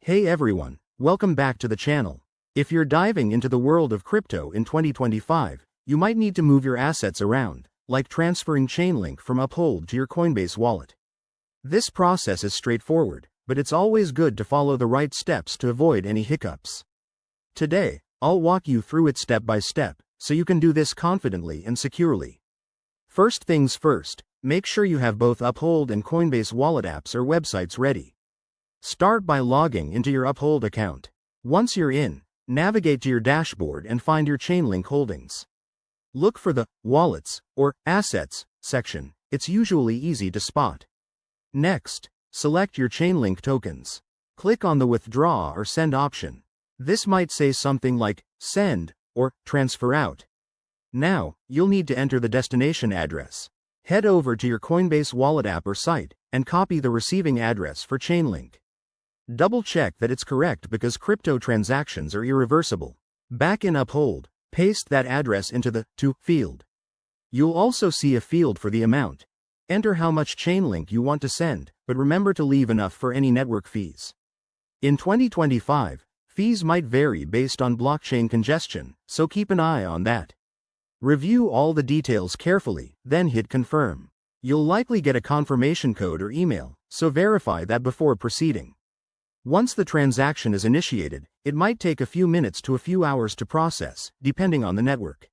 Hey everyone, welcome back to the channel. If you're diving into the world of crypto in 2025, you might need to move your assets around, like transferring Chainlink from Uphold to your Coinbase wallet. This process is straightforward, but it's always good to follow the right steps to avoid any hiccups. Today, I'll walk you through it step by step, so you can do this confidently and securely. First things first, make sure you have both Uphold and Coinbase wallet apps or websites ready. Start by logging into your Uphold account. Once you're in, navigate to your dashboard and find your Chainlink holdings. Look for the Wallets or Assets section. It's usually easy to spot. Next, select your Chainlink tokens. Click on the Withdraw or Send option. This might say something like Send or Transfer Out. Now, you'll need to enter the destination address. Head over to your Coinbase wallet app or site and copy the receiving address for Chainlink. Double-check that it's correct because crypto transactions are irreversible. Back in Uphold, paste that address into the To field. You'll also see a field for the amount. Enter how much Chainlink you want to send, but remember to leave enough for any network fees. In 2025, fees might vary based on blockchain congestion, so keep an eye on that. Review all the details carefully, then hit Confirm. You'll likely get a confirmation code or email, so verify that before proceeding. Once the transaction is initiated, it might take a few minutes to a few hours to process, depending on the network.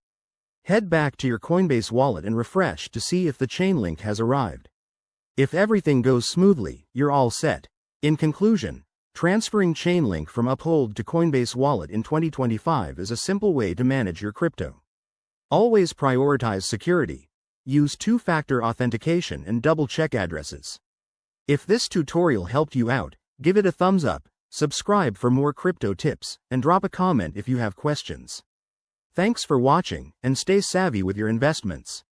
Head back to your Coinbase wallet and refresh to see if the Chainlink has arrived. If everything goes smoothly, you're all set. In conclusion, transferring Chainlink from Uphold to Coinbase wallet in 2025 is a simple way to manage your crypto. Always prioritize security. Use two-factor authentication and double-check addresses. If this tutorial helped you out, give it a thumbs up, subscribe for more crypto tips, and drop a comment if you have questions. Thanks for watching, and stay savvy with your investments.